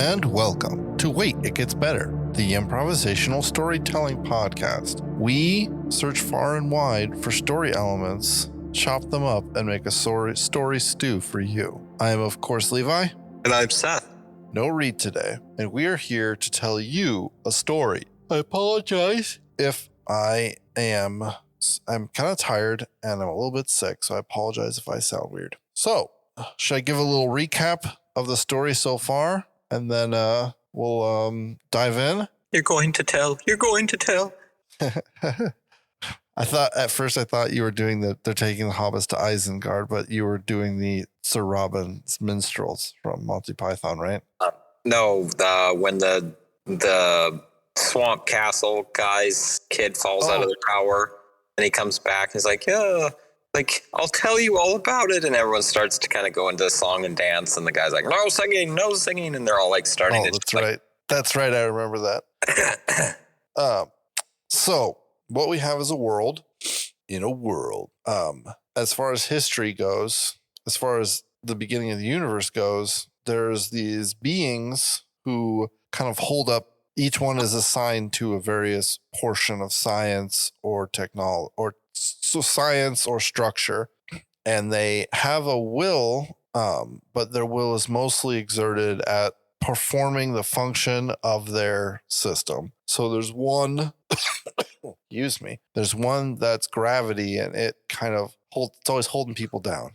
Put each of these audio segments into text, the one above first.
and welcome to Wait, It Gets Better, the improvisational storytelling podcast. We search far and wide for story elements, chop them up, and make a story stew for you. I am, of course, Levi. And I'm Seth. No Reed today, and we are here to tell you a story. I apologize if I'm kind of tired and I'm a little bit sick, so I apologize if I sound weird. So, should I give a little recap of the story so far, and then we'll dive in? You're going to tell. At first I thought you were doing they're taking the hobbits to Isengard, but you were doing the Sir Robin's minstrels from Monty Python, right? No, when the Swamp Castle guy's kid falls out of the tower and he comes back and he's like, yeah, like, I'll tell you all about it. And everyone starts to kind of go into song and dance. And the guy's like, no singing. And they're all like starting to. That's right. That's right. I remember that. So what we have is a world. As far as history goes, as far as the beginning of the universe goes, there's these beings who kind of hold up. Each one is assigned to a various portion of science or technology or science or structure, and they have a will, but their will is mostly exerted at performing the function of their system. So there's one, there's one that's gravity, and it kind of it's always holding people down.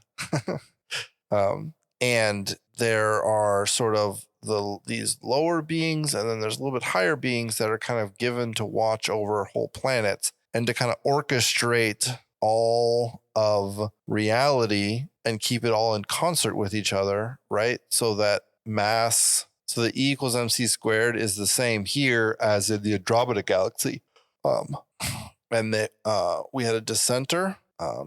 And there are sort of these lower beings, and then there's a little bit higher beings that are kind of given to watch over whole planets and to kind of orchestrate all of reality and keep it all in concert with each other, right? So that so the E equals MC squared is the same here as in the Andromeda galaxy. And we had a dissenter.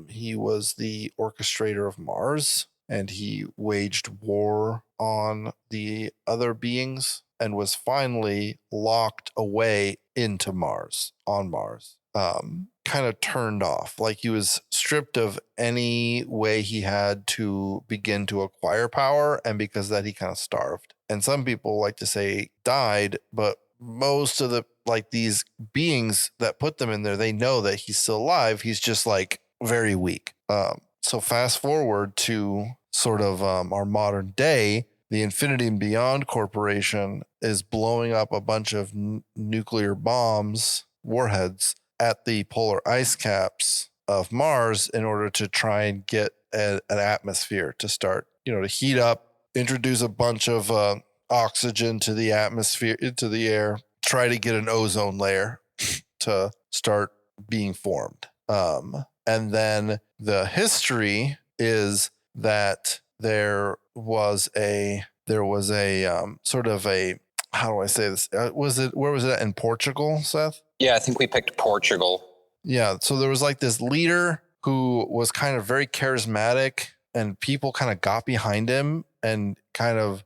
He was the orchestrator of Mars, and he waged war on the other beings and was finally locked away into Mars, on Mars. Kind of turned off, like he was stripped of any way he had to begin to acquire power, and because of that he kind of starved. And some people like to say died, but most of these beings that put them in there, they know that he's still alive. He's just like very weak. So fast forward to sort of our modern day, the Infinity and Beyond Corporation is blowing up a bunch of nuclear warheads at the polar ice caps of Mars in order to try and get an atmosphere to start, to heat up, introduce a bunch of oxygen to the atmosphere, into the air, try to get an ozone layer to start being formed. And then the history is that there was a sort of a, how do I say this? Where was it in Portugal, Seth? Yeah, I think we picked Portugal. Yeah. So there was like this leader who was kind of very charismatic, and people kind of got behind him and kind of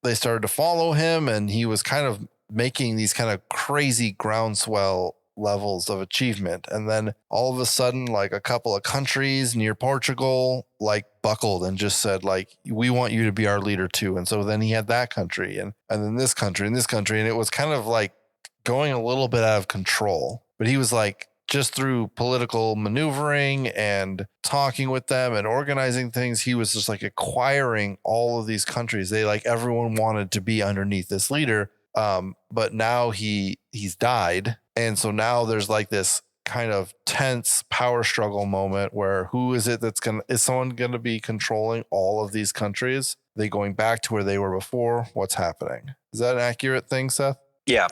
they started to follow him, and he was kind of making these kind of crazy groundswell levels of achievement. And then all of a sudden, like a couple of countries near Portugal, like buckled and just said, like, we want you to be our leader too. And so then he had that country and then this country and this country. And it was kind of like going a little bit out of control, but he was like, just through political maneuvering and talking with them and organizing things, he was just like acquiring all of these countries. Everyone wanted to be underneath this leader. But now he's died. And so now there's like this kind of tense power struggle moment where is someone going to be controlling all of these countries? Are they going back to where they were before? What's happening? Is that an accurate thing, Seth? Yeah.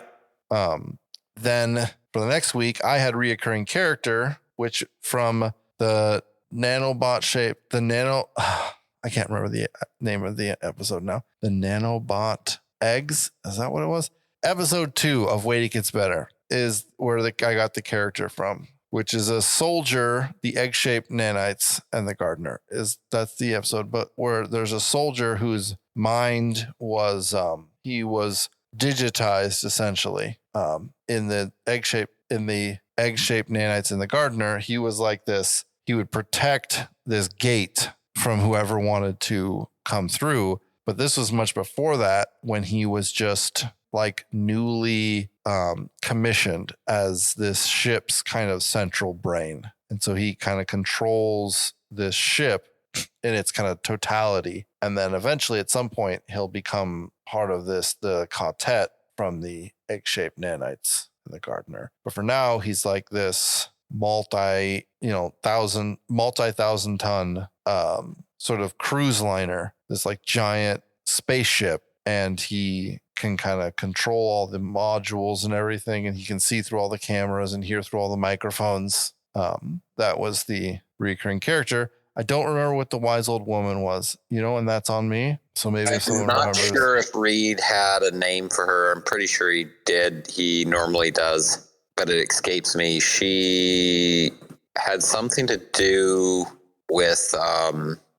Then for the next week, I had reoccurring character, which from the nanobot shape, I can't remember the name of the episode now. The nanobot eggs. Is that what it was? Episode 2 of Wait, It Gets Better is where I got the character from, which is a soldier, the egg-shaped nanites, and the gardener. That's the episode, but where there's a soldier whose mind was he was digitized essentially in the egg-shaped nanites in the gardener. He was like this. He would protect this gate from whoever wanted to come through, But this was much before that, when he was just like newly commissioned as this ship's kind of central brain. And so he kind of controls this ship in its kind of totality. And then eventually at some point he'll become part of the quartet from the egg-shaped nanites and the gardener. But for now, he's like this multi-thousand ton sort of cruise liner, this like giant spaceship. And he can kind of control all the modules and everything. And he can see through all the cameras and hear through all the microphones. That was the recurring character. I don't remember what the wise old woman was, and that's on me. So maybe if someone remembers. I'm not sure if Reed had a name for her. I'm pretty sure he did. He normally does, but it escapes me. She had something to do with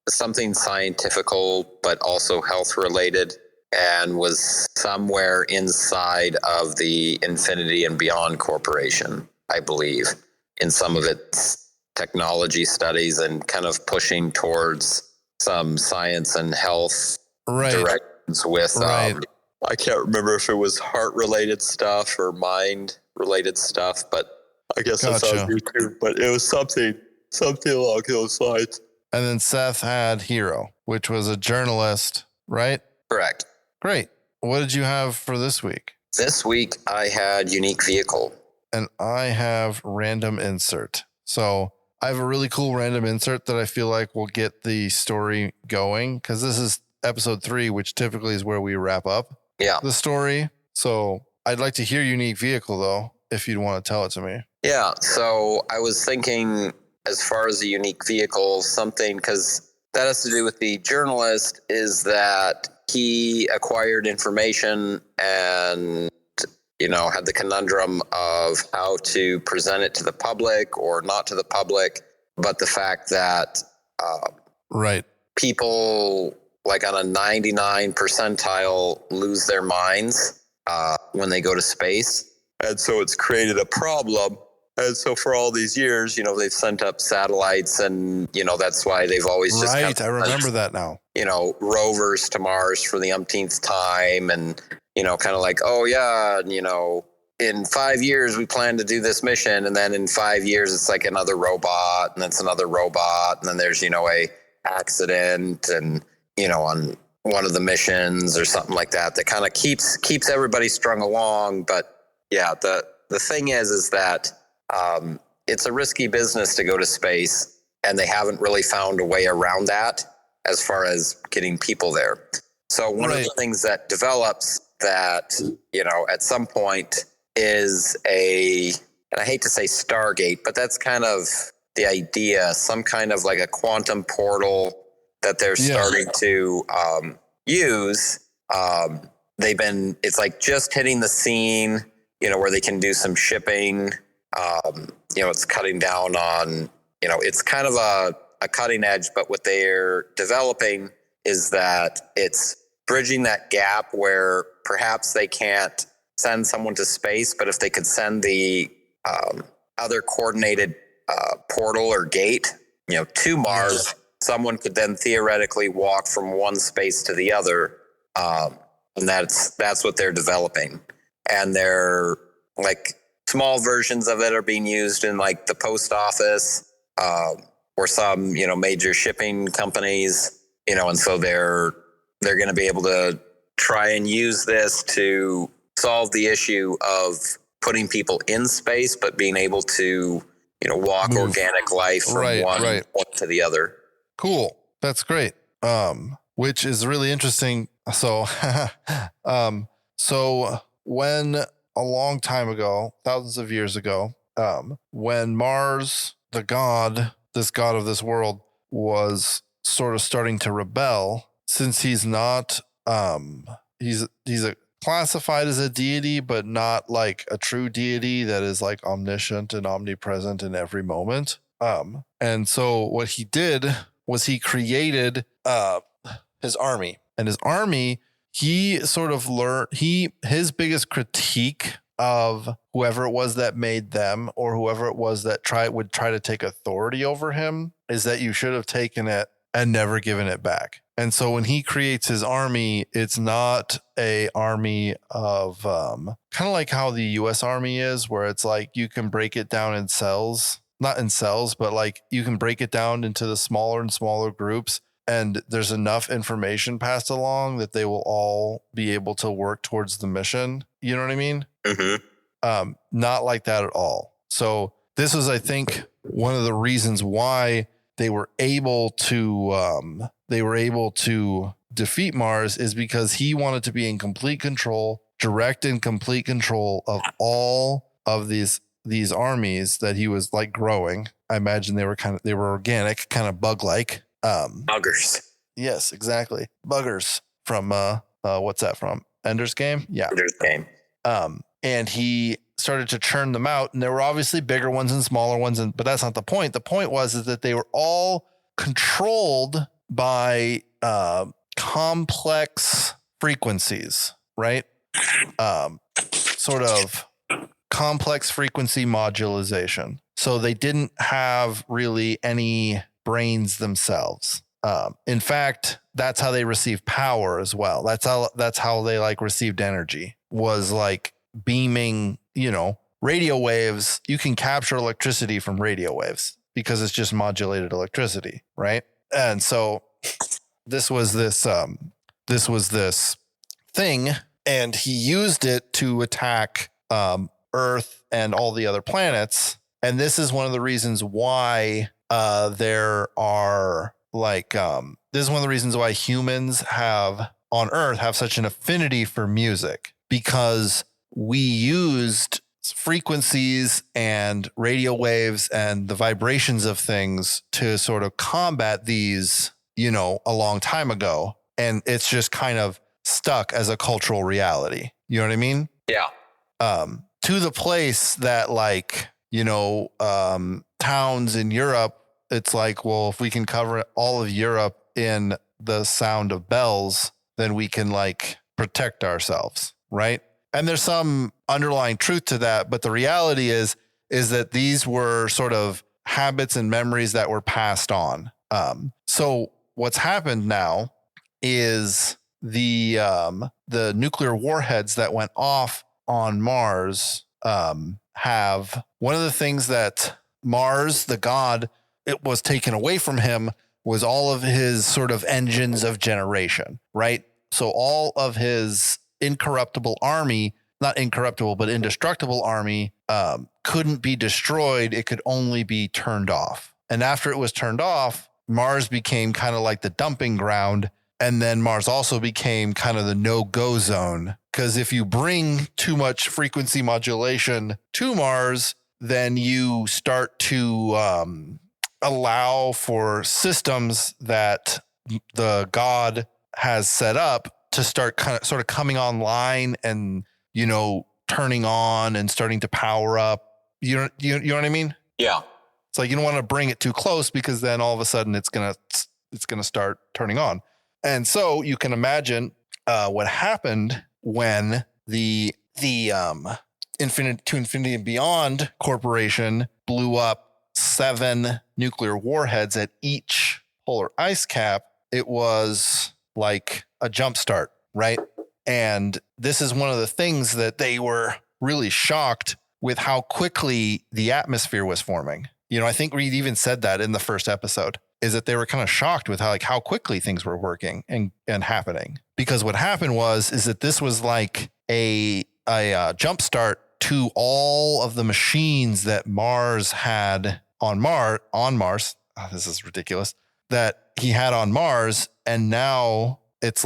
something scientifical, but also health related, and was somewhere inside of the Infinity and Beyond Corporation, I believe, in some of its technology studies and kind of pushing towards some science and health directions with, I can't remember if it was heart related stuff or mind related stuff, but I guess that's on YouTube, but it was something along those lines. And then Seth had Hero, which was a journalist, right? Correct. Great. What did you have for this week? This week I had Unique Vehicle. And I have Random Insert. So I have a really cool random insert that I feel like will get the story going, because this is episode 3, which typically is where we wrap up the story. So I'd like to hear Unique Vehicle, though, if you'd want to tell it to me. Yeah. So I was thinking, as far as the Unique Vehicle, something, because that has to do with the journalist, is that he acquired information and had the conundrum of how to present it to the public or not to the public. But the fact that people like on a 99 percentile lose their minds when they go to space. And so it's created a problem. And so for all these years, they've sent up satellites and, that's why they've always just I remember that now. Rovers to Mars for the umpteenth time. And, kind of like, oh yeah, in 5 years we plan to do this mission, and then in 5 years it's like another robot, and it's another robot, and then there's a accident, and on one of the missions or something like that kind of keeps everybody strung along. But yeah, the thing is that it's a risky business to go to space, and they haven't really found a way around that as far as getting people there. So one of the things that develops that at some point is and I hate to say Stargate, but that's kind of the idea, some kind of like a quantum portal that they're starting to use. It's like just hitting the scene, where they can do some shipping. It's cutting down on, it's kind of a cutting edge, but what they're developing is that it's bridging that gap where perhaps they can't send someone to space, but if they could send the other coordinated portal or gate, to Mars, someone could then theoretically walk from one space to the other, and that's what they're developing. And they're like small versions of it are being used in like the post office or some major shipping companies, and so they're going to be able to try and use this to solve the issue of putting people in space, but being able to, walk organic life from one to the other. Cool. That's great. Which is really interesting. So, so when a long time ago, thousands of years ago, when Mars, this god of this world, was sort of starting to rebel, since he's not, he's classified as a deity, but not like a true deity that is like omniscient and omnipresent in every moment. And so what he did was he created his army, and his army, he sort of learned, his biggest critique of whoever it was that made them, or whoever it was that would try to take authority over him, is that you should have taken it and never given it back. And so when he creates his army, it's not a army of kind of like how the US Army is, where it's like you can break it down in cells, not in cells, but like you can break it down into the smaller and smaller groups. And there's enough information passed along that they will all be able to work towards the mission. You know what I mean? Mm-hmm. Not like that at all. So this was, I think, one of the reasons why they were able to defeat Mars is because he wanted to be in complete control, direct and complete control of all of these armies that he was like growing. I imagine they were organic, kind of bug-like. Buggers. Yes, exactly. Buggers from what's that from? Ender's Game? Yeah. Ender's Game. And he started to churn them out, and there were obviously bigger ones and smaller ones, but that's not the point. The point was that they were all controlled by complex frequencies, right? Sort of complex frequency modulation. So they didn't have really any brains themselves. In fact, that's how they received power as well. That's how they like received energy, was like beaming, radio waves. You can capture electricity from radio waves because it's just modulated electricity, right? And so this was this thing, and he used it to attack Earth and all the other planets. And this is one of the reasons why this is one of the reasons why humans on Earth have such an affinity for music, because we used frequencies and radio waves and the vibrations of things to sort of combat these, a long time ago. And it's just kind of stuck as a cultural reality. You know what I mean? Yeah. To the place that towns in Europe, it's like, well, if we can cover all of Europe in the sound of bells, then we can protect ourselves. Right. And there's some underlying truth to that. But the reality is that these were sort of habits and memories that were passed on. So what's happened now is the nuclear warheads that went off on Mars have one of the things that Mars, the god, it was taken away from him was all of his sort of engines of generation, right? So all of his incorruptible army, not incorruptible, but indestructible army, couldn't be destroyed. It could only be turned off. And after it was turned off, Mars became kind of like the dumping ground. And then Mars also became kind of the no-go zone. Because if you bring too much frequency modulation to Mars, then you start to allow for systems that the god has set up to start sort of coming online and, turning on and starting to power up. You know what I mean? Yeah. It's like you don't want to bring it too close, because then all of a sudden it's gonna start turning on. And so you can imagine what happened when the Infinity and Beyond Corporation blew up 7 nuclear warheads at each polar ice cap. It was like a jump start, right? And this is one of the things that they were really shocked with, how quickly the atmosphere was forming. I think Reed even said that in the first episode, is that they were kind of shocked with how quickly things were working and happening. Because what happened is that this was like a jump start to all of the machines that Mars had on Mars. Oh, this is ridiculous. That he had on Mars, and now it's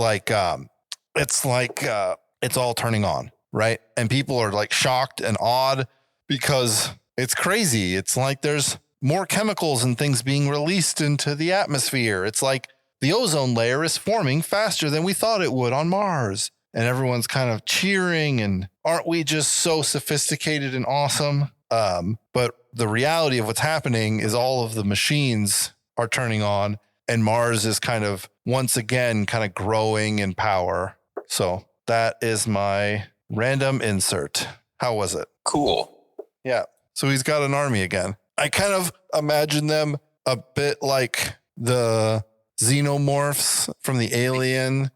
it's all turning on, right? And people are like shocked and awed because it's crazy. It's like there's more chemicals and things being released into the atmosphere. It's like the ozone layer is forming faster than we thought it would on Mars. And everyone's kind of cheering, and aren't we just so sophisticated and awesome? But the reality of what's happening is all of the machines are turning on, and Mars is kind of once again kind of growing in power. So that is my random insert. How was it? Cool. Yeah. So he's got an army again. I kind of imagine them a bit like the xenomorphs from the Alien,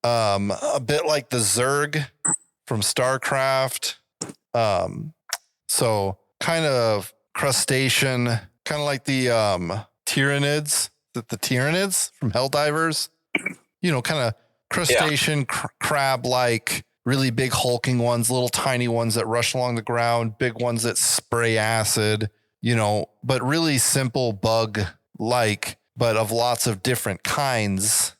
a bit like the Zerg from StarCraft. So kind of crustacean, kind of like the Tyranids, the Tyranids from Helldivers. Kind of crustacean, crab-like, really big hulking ones, little tiny ones that rush along the ground, big ones that spray acid, but really simple bug-like, but of lots of different kinds,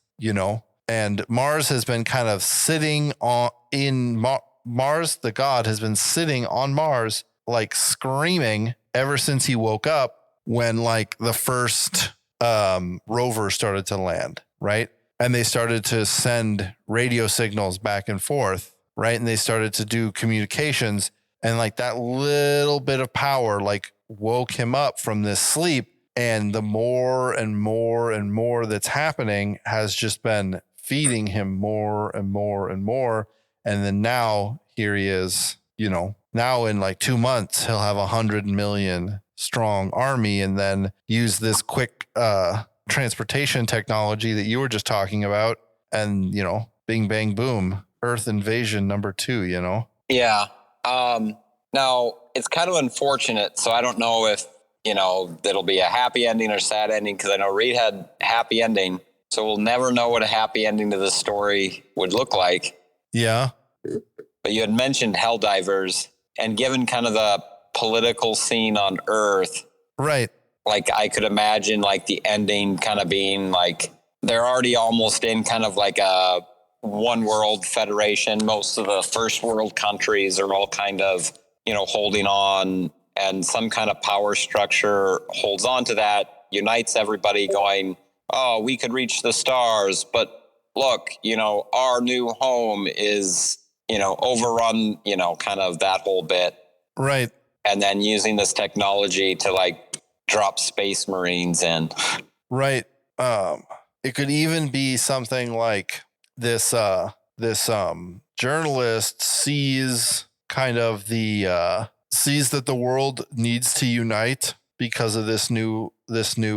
and Mars has been kind of sitting Mars, the god, has been sitting on Mars, like screaming ever since he woke up when like the first rover started to land, right? And they started to send radio signals back and forth, right? And they started to do communications, and like that little bit of power like woke him up from this sleep. And the more and more and more that's happening has just been feeding him more and more and more. And then now here he is, now in like 2 months, he'll have 100 million strong army, and then use this quick transportation technology that you were just talking about. And, bing, bang, boom, Earth invasion number 2, Yeah. Now it's kind of unfortunate. So I don't know if, that'll be a happy ending or sad ending, because I know Reed had a happy ending. So we'll never know what a happy ending to this story would look like. Yeah. But you had mentioned Helldivers, and given kind of the political scene on Earth, right? Like I could imagine like the ending kind of being like they're already almost in kind of like a one world federation. Most of the first world countries are all kind of, holding on, and some kind of power structure holds on to that, unites everybody going, oh, we could reach the stars, but look, our new home is, overrun, kind of that whole bit. Right. And then using this technology to like drop space marines in. Right. It could even be something like this journalist sees kind of sees that the world needs to unite because of this new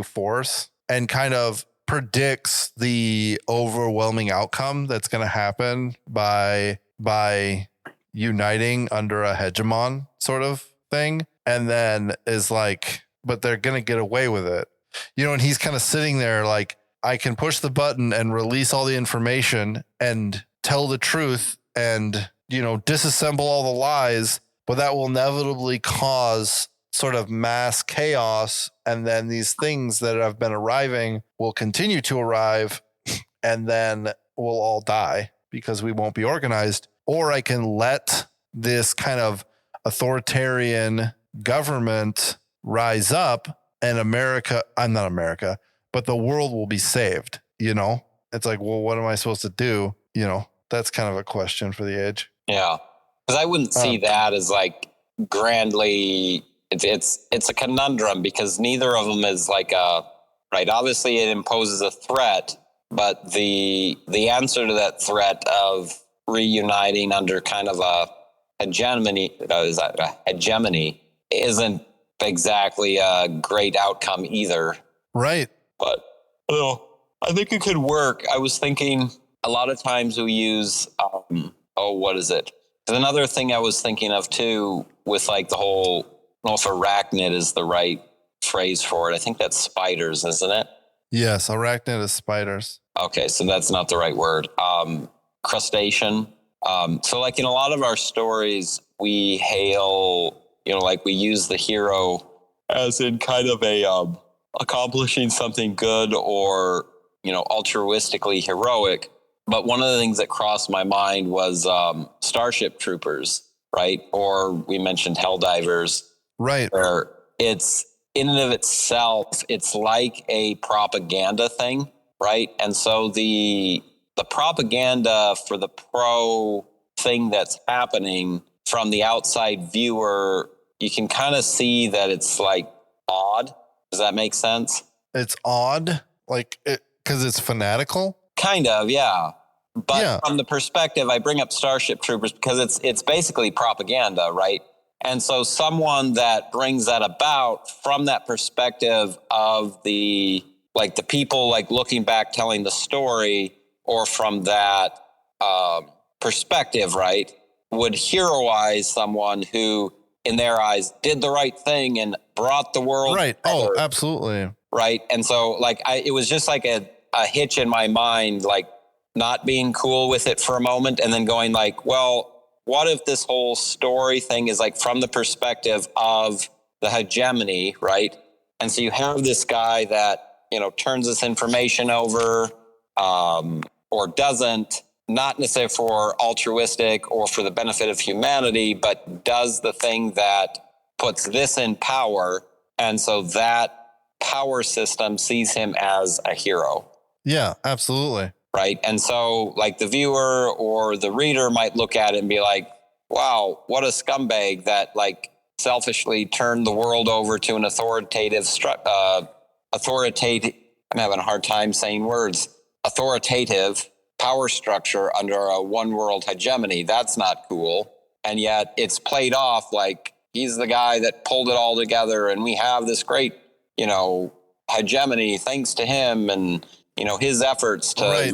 force, and kind of predicts the overwhelming outcome that's going to happen by uniting under a hegemon sort of thing, and then is like, but they're going to get away with it, and he's kind of sitting there like, I can push the button and release all the information and tell the truth and, disassemble all the lies, but that will inevitably cause sort of mass chaos. And then these things that have been arriving will continue to arrive, and then we'll all die because we won't be organized. Or I can let this kind of authoritarian government rise up, and I'm not America, but the world will be saved. It's like, well, what am I supposed to do? That's kind of a question for the age. Yeah. Because I wouldn't see that as like grandly, it's a conundrum, because neither of them is like right. Obviously it imposes a threat, but the answer to that threat of reuniting under kind of a hegemony isn't exactly a great outcome either. Right. But I think it could work. I was thinking a lot of times we use, what is it? There's another thing I was thinking of too, with like the whole, I don't know if arachnid is the right phrase for it. I think that's spiders, isn't it? Yes, arachnid is spiders. Okay, so that's not the right word. Crustacean. So like in a lot of our stories, we hail, like we use the hero as in kind of a accomplishing something good or, altruistically heroic. But one of the things that crossed my mind was Starship Troopers, right? Or we mentioned Helldivers. Right. Where it's in and of itself, it's like a propaganda thing, right? And so the propaganda for the pro thing that's happening from the outside viewer, you can kind of see that it's like odd. Does that make sense? It's odd, like it, because it's fanatical. Kind of, yeah. But from the perspective, I bring up Starship Troopers because it's basically propaganda, right? And so someone that brings that about from that perspective of the like the people like looking back telling the story, or from that perspective, right, would heroize someone who in their eyes did the right thing and brought the world right. together, Oh, absolutely. right? And so like it was just like a hitch in my mind, like not being cool with it for a moment and then going like, well, what if this whole story thing is like from the perspective of the hegemony, right? And so you have this guy that, turns this information over or doesn't, not necessarily for altruistic or for the benefit of humanity, but does the thing that puts this in power. And so that power system sees him as a hero. Yeah, absolutely. Right. And so like the viewer or the reader might look at it and be like, wow, what a scumbag that like selfishly turned the world over to an authoritative, I'm having a hard time saying words, authoritative power structure under a one world hegemony. That's not cool. And yet it's played off like he's the guy that pulled it all together and we have this great, hegemony thanks to him and, his efforts to, Right.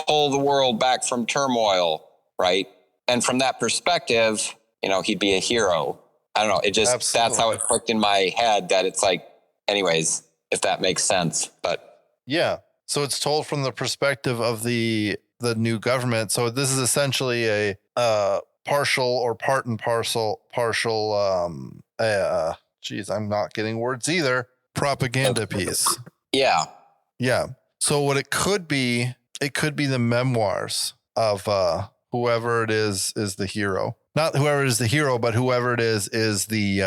Pull the world back from turmoil. Right. And from that perspective, he'd be a hero. I don't know. It just, Absolutely. That's how it clicked in my head that it's like, anyways, if that makes sense. But yeah. So it's told from the perspective of the new government. So this is essentially a partial or part and partial I'm not getting words either. Propaganda piece. Yeah. Yeah. So what it could be the memoirs of whoever it is the hero. Not whoever is the hero, but whoever it is the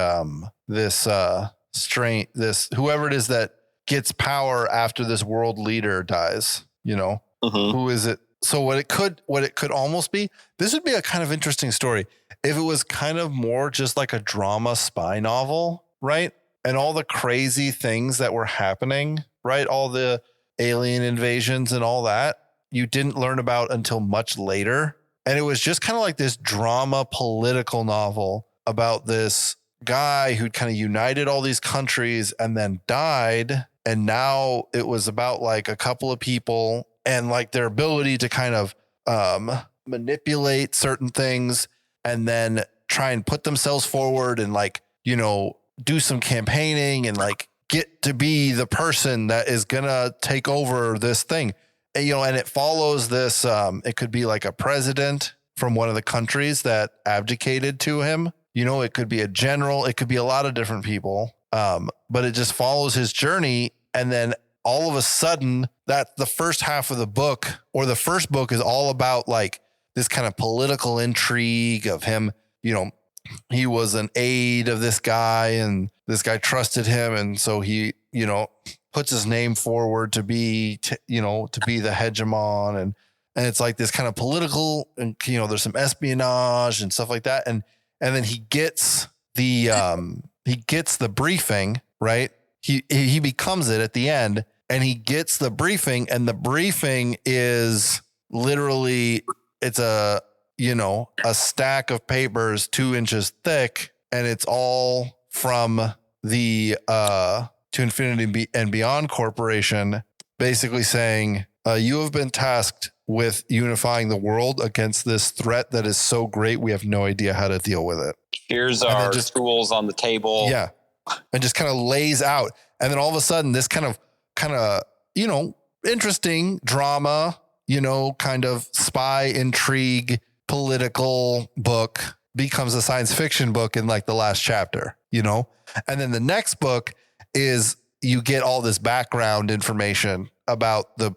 whoever it is that gets power after this world leader dies, Who is it? So what it could almost be, this would be a kind of interesting story if it was kind of more just like a drama spy novel, right? And all the crazy things that were happening, right? All the alien invasions and all that you didn't learn about until much later. And it was just kind of like this drama political novel about this guy who'd kind of united all these countries and then died. And now it was about like a couple of people and like their ability to kind of manipulate certain things and then try and put themselves forward and like, do some campaigning and like get to be the person that is going to take over this thing. And, and it follows this, it could be like a president from one of the countries that abdicated to him. It could be a general, it could be a lot of different people. But it just follows his journey. And then all of a sudden that the first half of the book or the first book is all about like this kind of political intrigue of him, he was an aide of this guy and this guy trusted him. And so he, puts his name forward to be, to be the hegemon. And it's like this kind of political and, there's some espionage and stuff like that. And then he gets the briefing, right? He becomes it at the end and he gets the briefing and the briefing is literally, it's a stack of papers 2 inches thick and it's all from the, To Infinity and Beyond Corporation, basically saying, you have been tasked with unifying the world against this threat that is so great, we have no idea how to deal with it. Here's our tools on the table. Yeah. And just kind of lays out. And then all of a sudden, this kind of, interesting drama, kind of spy intrigue, political book becomes a science fiction book in like the last chapter, and then the next book is you get all this background information about the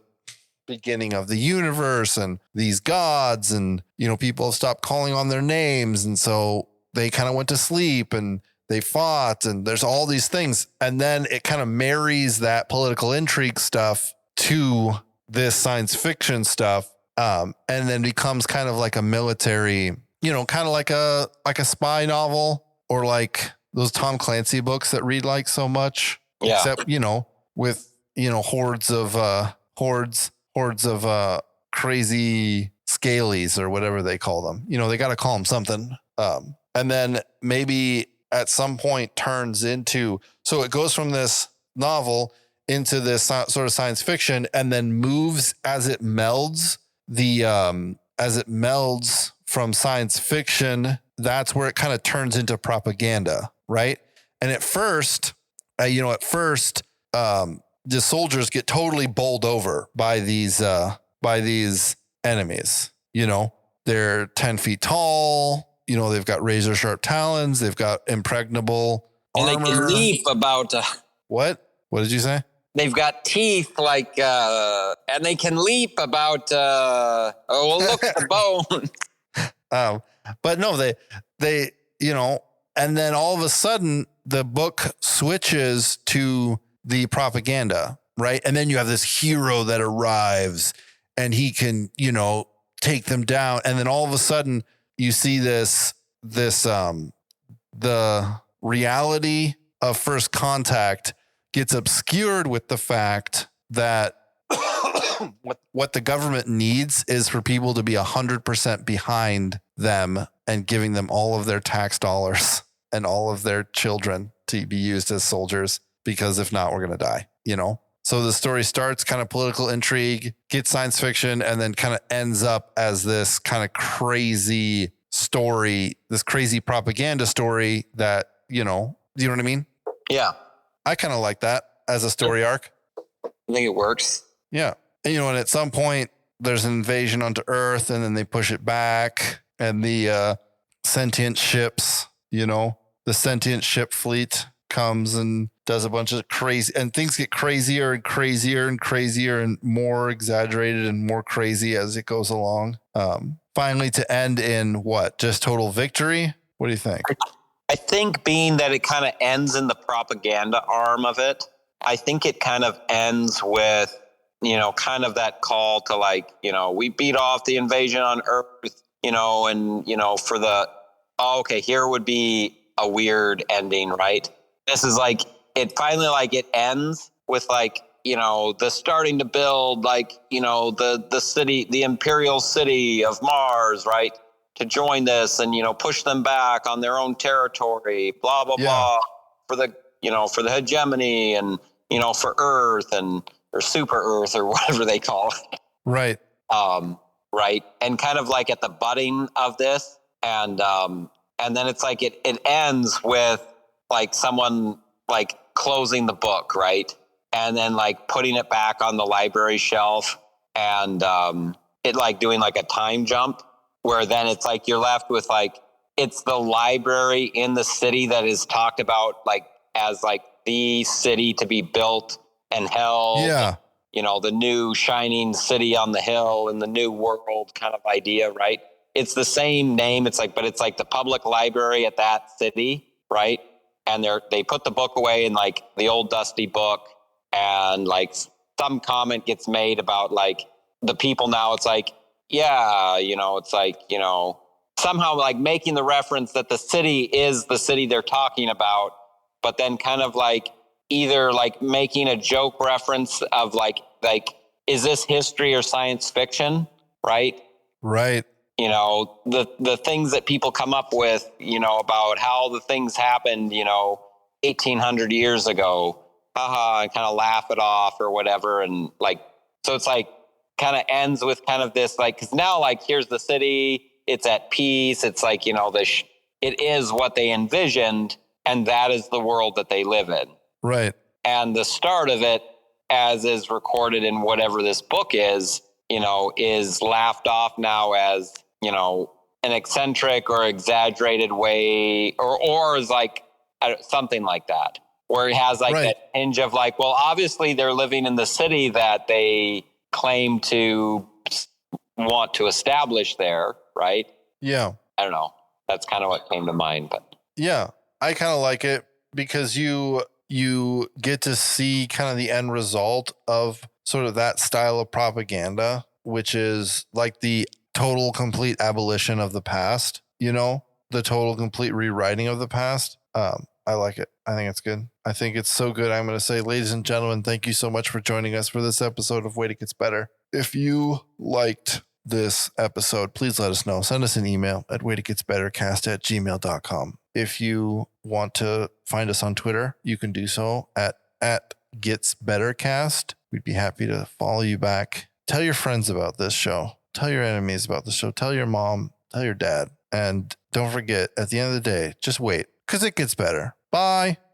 beginning of the universe and these gods and, people have stopped calling on their names. And so they kind of went to sleep and they fought and there's all these things. And then it kind of marries that political intrigue stuff to this science fiction stuff. And then becomes kind of like a military, kind of like a spy novel or like those Tom Clancy books that read like so much, except, with, hordes of crazy scalies or whatever they call them, they got to call them something. And then maybe at some point turns into, so it goes from this novel into this sort of science fiction, and then moves as it melds from science fiction. That's where it kind of turns into propaganda, right? And at first, the soldiers get totally bowled over by these enemies. They're 10 feet tall. They've got razor sharp talons. They've got impregnable armor. And they can leap about. What did you say? They've got teeth and they can leap about. Look at the bone. But no, they, and then all of a sudden the book switches to the propaganda, right? And then you have this hero that arrives and he can, take them down. And then all of a sudden you see the reality of First Contact gets obscured with the fact that what the government needs is for people to be 100% behind them and giving them all of their tax dollars and all of their children to be used as soldiers, because if not, we're going to die, So the story starts kind of political intrigue, gets science fiction, and then kind of ends up as this kind of crazy story, this crazy propaganda story that, do you know what I mean? Yeah. I kind of like that as a story arc. I think it works. Yeah. And, and at some point there's an invasion onto Earth, and then they push it back, and the sentient ships, the sentient ship fleet comes and does a bunch of crazy, and things get crazier and crazier and crazier and more exaggerated and more crazy as it goes along. Finally to end in what? Just total victory? What do you think? I think being that it kind of ends in the propaganda arm of it, I think it kind of ends with, kind of that call to we beat off the invasion on Earth, and, for the, here would be a weird ending, right? This is it finally it ends with the starting to build the city, the imperial city of Mars, right? To join this and, push them back on their own territory, blah, blah, blah, for the hegemony and, for Earth or super Earth or whatever they call it. Right. Right. And kind of at the budding of this. And then it's it ends with someone closing the book. Right. And then putting it back on the library shelf and it doing a time jump, where then it's you're left with it's the library in the city that is talked about as the city to be built and held. Yeah. The new shining city on the hill in the new world kind of idea, right? It's the same name. It's but it's the public library at that city, right? And they put the book away in the old dusty book, and some comment gets made about the people now. It's somehow making the reference that the city is the city they're talking about, but then kind of either making a joke reference of is this history or science fiction? Right. Right. The things that people come up with, about how the things happened, 1800 years ago, and kind of laugh it off or whatever. And so it's kind of ends with kind of this, cause now here's the city, it's at peace. It's it is what they envisioned, and that is the world that they live in. Right. And the start of it, as is recorded in whatever this book is laughed off now as, an eccentric or exaggerated way, or is something like that, where it has that hinge of well, obviously they're living in the city that they claim to want to establish there, right? Yeah. I don't know. That's kind of what came to mind, but yeah, I kind of like it because you get to see kind of the end result of sort of that style of propaganda, which is the total complete abolition of the past, the total complete rewriting of the past. I like it. I think it's good. I think it's so good. I'm going to say, ladies and gentlemen, thank you so much for joining us for this episode of Wait, It Gets Better. If you liked this episode, please let us know. Send us an email at waititgetsbettercast@gmail.com. If you want to find us on Twitter, you can do so at Ep-3 we'd be happy to follow you back. Tell your friends about this show. Tell your enemies about the show. Tell your mom. Tell your dad. And don't forget, at the end of the day, just wait, because it gets better. Bye.